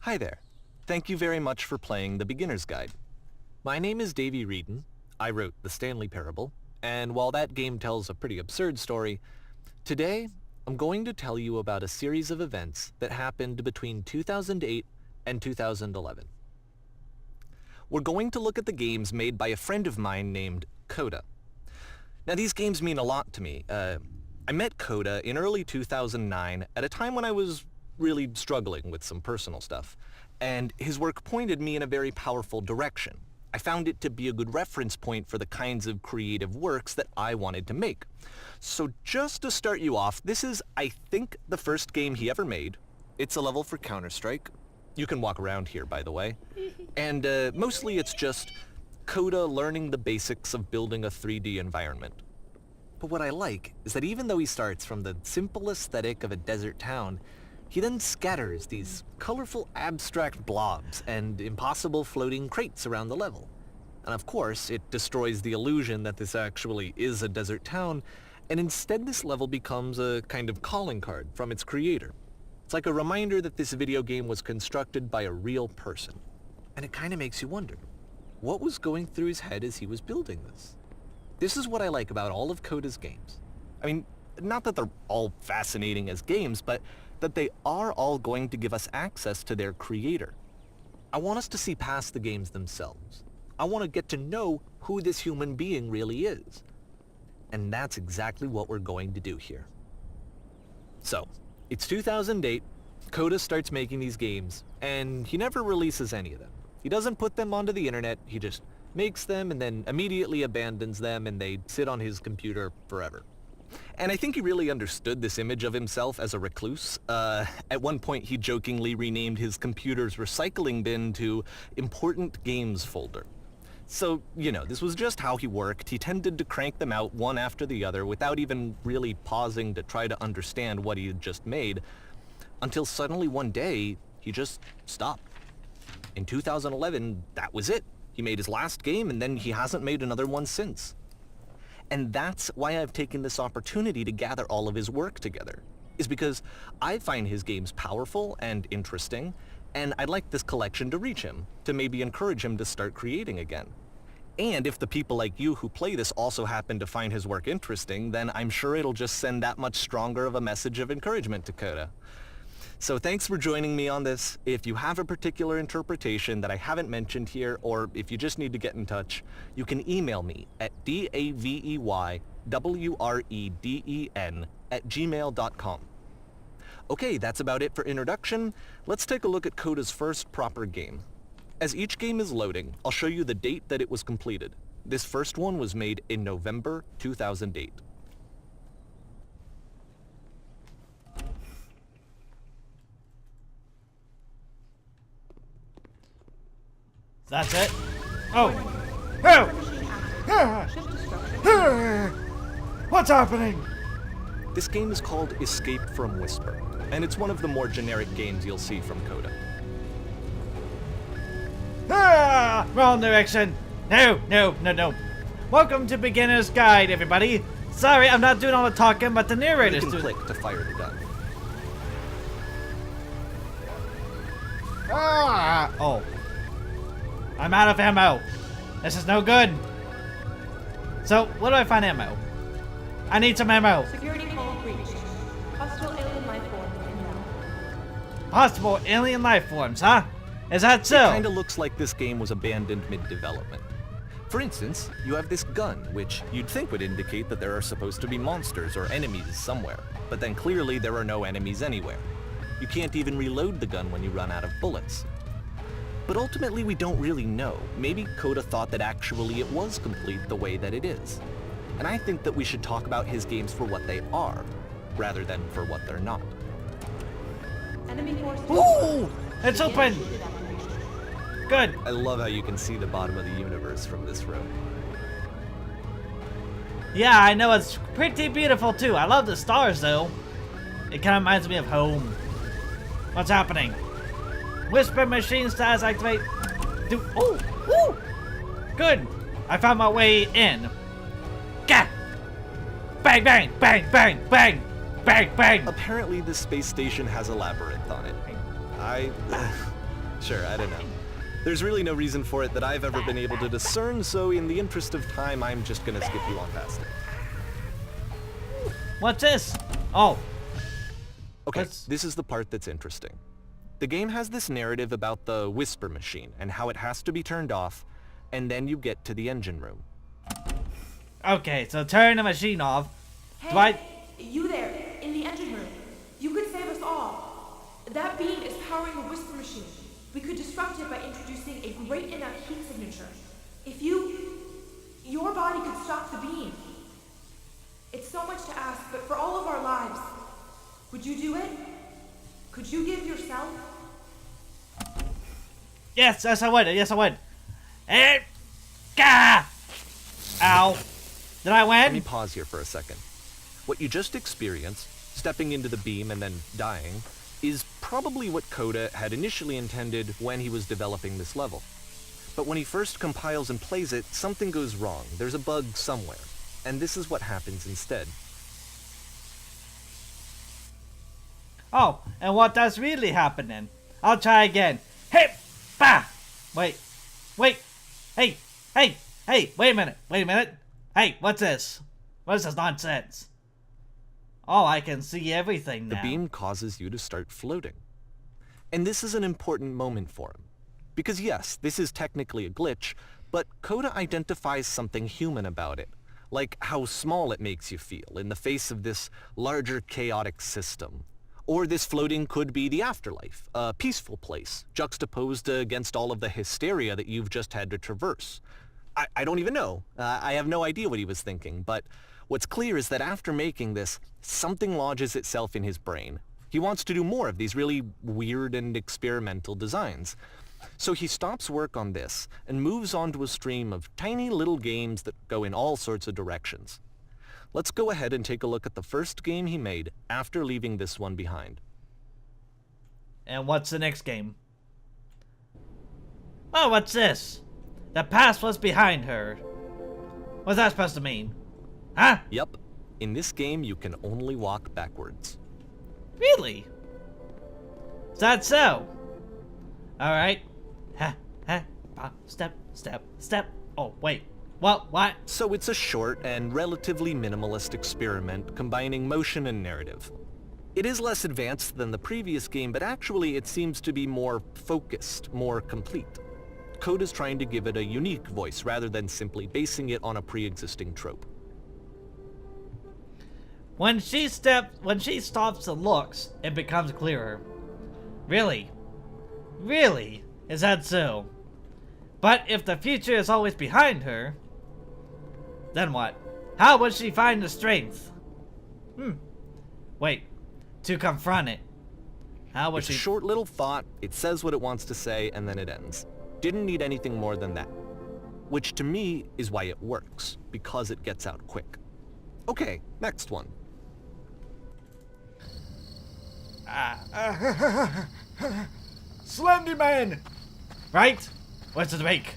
Hi there. Thank you very much for playing The Beginner's Guide. My name is Davey Reedon. I wrote The Stanley Parable, and while that game tells a pretty absurd story, today I'm going to tell you about a series of events that happened between 2008 and 2011. We're going to look at the games made by a friend of mine named Coda. Now these games mean a lot to me. I met Coda in early 2009 at a time when I was really struggling with some personal stuff, and his work pointed me in a very powerful direction. I found it to be a good reference point for the kinds of creative works that I wanted to make. So just to start you off, this is, I think, the first game he ever made. It's a level for Counter-Strike. You can walk around here, by the way. And mostly it's just Coda learning the basics of building a 3D environment. But what I like is that even though he starts from the simple aesthetic of a desert town, he then scatters these colorful abstract blobs and impossible floating crates around the level. And of course, it destroys the illusion that this actually is a desert town, and instead this level becomes a kind of calling card from its creator. It's like a reminder that this video game was constructed by a real person. And it kind of makes you wonder, what was going through his head as he was building this? This is what I like about all of Coda's games. I mean, not that they're all fascinating as games, but that they are all going to give us access to their creator. I want us to see past the games themselves. I want to get to know who this human being really is. And that's exactly what we're going to do here. So, it's 2008, Coda starts making these games, and he never releases any of them. He doesn't put them onto the internet, he just makes them and then immediately abandons them, and they sit on his computer forever. And I think he really understood this image of himself as a recluse. At one point he jokingly renamed his computer's recycling bin to Important Games Folder. So, you know, this was just how he worked. He tended to crank them out one after the other without even really pausing to try to understand what he had just made, until suddenly one day he just stopped. In 2011, that was it. He made his last game and then he hasn't made another one since. And that's why I've taken this opportunity to gather all of his work together, is because I find his games powerful and interesting, and I'd like this collection to reach him, to maybe encourage him to start creating again. And if the people like you who play this also happen to find his work interesting, then I'm sure it'll just send that much stronger of a message of encouragement to Coda. So thanks for joining me on this. If you have a particular interpretation that I haven't mentioned here, or if you just need to get in touch, you can email me at daveywreden@gmail.com. Okay, that's about it for introduction. Let's take a look at Coda's first proper game. As each game is loading, I'll show you the date that it was completed. This first one was made in November 2008. That's it. Oh. Oh. What's happening? This game is called Escape from Whisper, and it's one of the more generic games you'll see from Coda. Wrong direction. No. Welcome to Beginner's Guide, everybody. Sorry, I'm not doing all the talking, but the narrator's You can doing. click to fire the gun. Oh. I'm out of ammo. This is no good. So, where do I find ammo? I need some ammo. Security call breached. Hostile alien life form inbound. Possible alien life forms, huh? Is that It so? kinda looks like this game was abandoned mid-development. For instance, you have this gun, which you'd think would indicate that there are supposed to be monsters or enemies somewhere, but then clearly there are no enemies anywhere. You can't even reload the gun when you run out of bullets. But ultimately we don't really know. Maybe Coda thought that actually it was complete the way that it is. And I think that we should talk about his games for what they are, rather than for what they're not. Enemy force. Ooh! It's open! Good. I love how you can see the bottom of the universe from this room. Yeah, I know, it's pretty beautiful too. I love the stars though. It kind of reminds me of home. What's happening? Whisper machine status activate. Oh! Woo! Good. I found my way in. Gah! Bang, bang, bang, bang, bang, bang, bang. Apparently this space station has a labyrinth on it. Sure, I don't know. There's really no reason for it that I've ever been able to discern, so in the interest of time, I'm just gonna skip you on past it. What's this? Oh. Okay, this is the part that's interesting. The game has this narrative about the whisper machine and how it has to be turned off, and then you get to the engine room. Okay, so turn the machine off. Hey, you there, in the engine room. You could save us all. That beam is powering the whisper machine. We could disrupt it by introducing a great enough heat signature. If your body could stop the beam. It's so much to ask, but for all of our lives, would you do it? Could you give yourself? Yes, I would. Yes, I would. And, gah! Ow. Did I win? Let me pause here for a second. What you just experienced, stepping into the beam and then dying, is probably what Coda had initially intended when he was developing this level. But when he first compiles and plays it, something goes wrong. There's a bug somewhere. And this is what happens instead. Oh, and what does really happening? I'll try again. Hey, bah! Wait, hey, wait a minute. Hey, what's this? What is this nonsense? Oh, I can see everything now. The beam causes you to start floating. And this is an important moment for him. Because yes, this is technically a glitch, but Coda identifies something human about it. Like how small it makes you feel in the face of this larger chaotic system. Or this floating could be the afterlife, a peaceful place, juxtaposed against all of the hysteria that you've just had to traverse. I don't even know. I have no idea what he was thinking, but what's clear is that after making this, something lodges itself in his brain. He wants to do more of these really weird and experimental designs. So he stops work on this and moves on to a stream of tiny little games that go in all sorts of directions. Let's go ahead and take a look at the first game he made after leaving this one behind. And what's the next game? Oh, what's this? The past was behind her. What's that supposed to mean? Huh? Yep. In this game, you can only walk backwards. Really? Is that so? Alright. Step. Oh, wait. What? So it's a short and relatively minimalist experiment combining motion and narrative. It is less advanced than the previous game, but actually it seems to be more focused, more complete. Coda's trying to give it a unique voice rather than simply basing it on a pre-existing trope. When she stops and looks, it becomes clearer. Really? Is that so? But if the future is always behind her, then what? How would she find the strength? Wait, to confront it. How would It's she... a short little thought, it says what it wants to say, and then it ends. Didn't need anything more than that. Which to me is why it works, because it gets out quick. Okay, next one. Slendy Man! Right? What's the wake?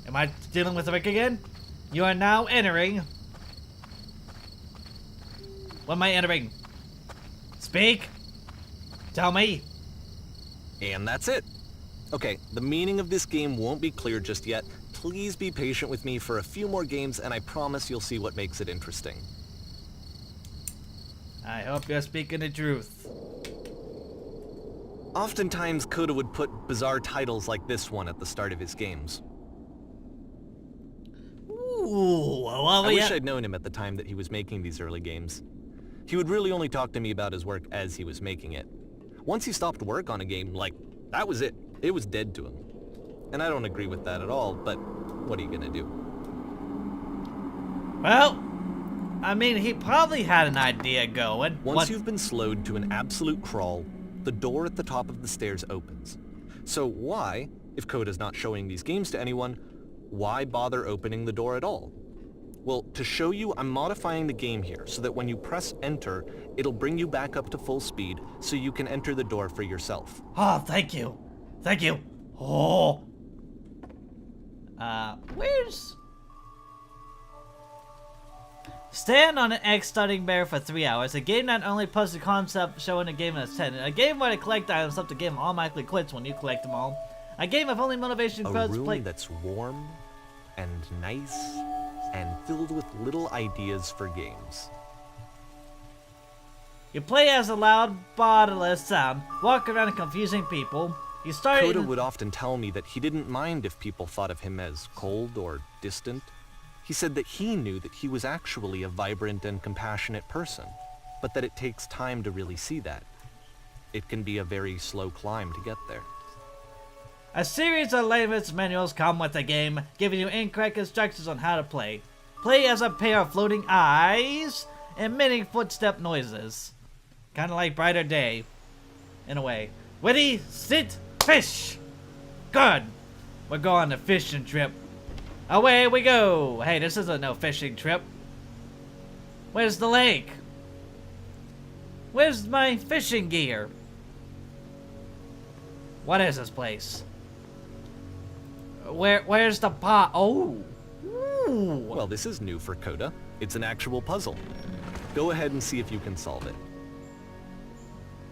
Am I dealing with the wake again? You are now entering... What am I entering? Speak? Tell me. And that's it. Okay, the meaning of this game won't be clear just yet. Please be patient with me for a few more games, and I promise you'll see what makes it interesting. I hope you're speaking the truth. Oftentimes, Coda would put bizarre titles like this one at the start of his games. Ooh, well, I wish I'd known him at the time that he was making these early games. He would really only talk to me about his work as he was making it. Once he stopped work on a game, like, that was it. It was dead to him. And I don't agree with that at all, but what are you gonna do? Well, I mean, he probably had an idea going. Once you've been slowed to an absolute crawl, the door at the top of the stairs opens. So why, if Coda's not showing these games to anyone, why bother opening the door at all? Well, to show you, I'm modifying the game here so that when you press enter, it'll bring you back up to full speed so you can enter the door for yourself. Oh, thank you. Thank you. Oh. Stand on an egg starting bear for 3 hours. A game that only puts the concept showing a game as 10. A game where to collect items up the game automatically quits when you collect them all. A game of only motivation A quotes room play. that's warm and nice and filled with little ideas for games. You play as a loud, bodiless sound, walk around confusing people. You start. Coda would often tell me that he didn't mind if people thought of him as cold or distant. He said that he knew that he was actually a vibrant and compassionate person, but that it takes time to really see that. It can be a very slow climb to get there. A series of layman's manuals come with the game, giving you incorrect instructions on how to play. Play as a pair of floating eyes, emitting footstep noises. Kinda like Brighter Day, in a way. Ready, sit, fish! Good! We're going on a fishing trip. Away we go! Hey, this isn't no fishing trip. Where's the lake? Where's my fishing gear? What is this place? Where's the pot? Oh! Ooh. Well, this is new for Coda. It's an actual puzzle. Go ahead and see if you can solve it.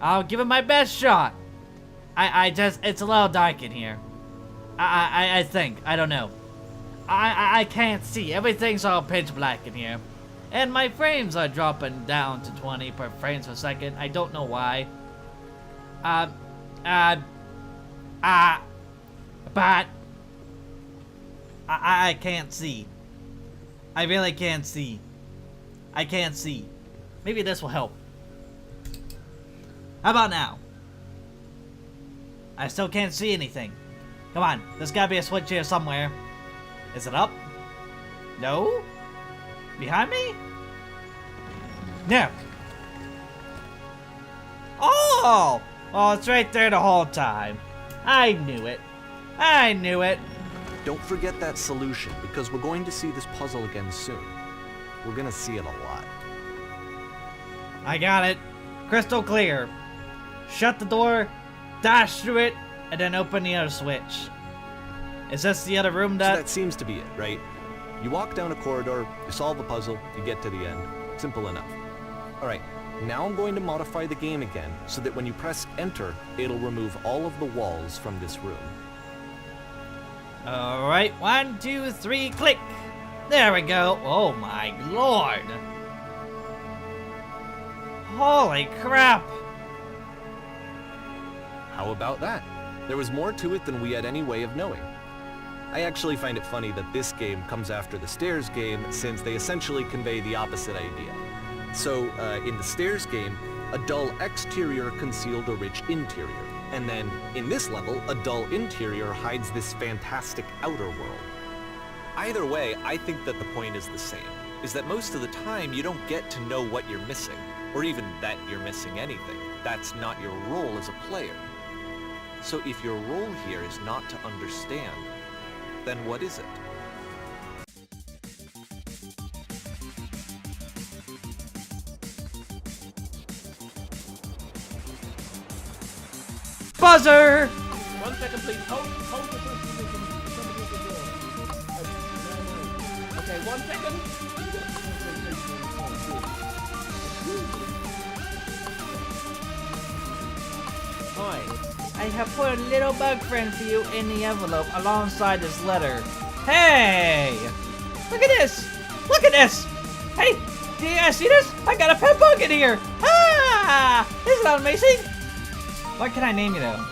I'll give it my best shot. I just, it's a little dark in here. I think, I don't know. I can't see. Everything's all pitch black in here. And my frames are dropping down to 20 per frames per second. I don't know why. But I can't see. I really can't see. I can't see. Maybe this will help. How about now? I still can't see anything. Come on, there's gotta be a switch here somewhere. Is it up? No? Behind me? No. Oh! Oh, it's right there the whole time. I knew it. I knew it. Don't forget that solution, because we're going to see this puzzle again soon. We're gonna see it a lot. I got it. Crystal clear. Shut the door, dash through it, and then open the other switch. Is this the other room So that... that seems to be it, right? You walk down a corridor, you solve a puzzle, you get to the end. Simple enough. Alright, now I'm going to modify the game again, so that when you press enter, it'll remove all of the walls from this room. Alright, 1, 2, 3, click! There we go. Oh my lord! Holy crap! How about that? There was more to it than we had any way of knowing. I actually find it funny that this game comes after the Stairs game, since they essentially convey the opposite idea. So, in the Stairs game, a dull exterior concealed a rich interior. And then, in this level, a dull interior hides this fantastic outer world. Either way, I think that the point is the same, is that most of the time you don't get to know what you're missing, or even that you're missing anything. That's not your role as a player. So if your role here is not to understand, then what is it? Buzzer! 1 second, please. Hold the person. Somebody at the door. Okay, 1 second. Hi. I have put a little bug friend for you in the envelope alongside this letter. Hey! Look at this! Look at this! Hey! Do you guys see this? I got a pet bug in here! Ah! Isn't that amazing? What can I name you though?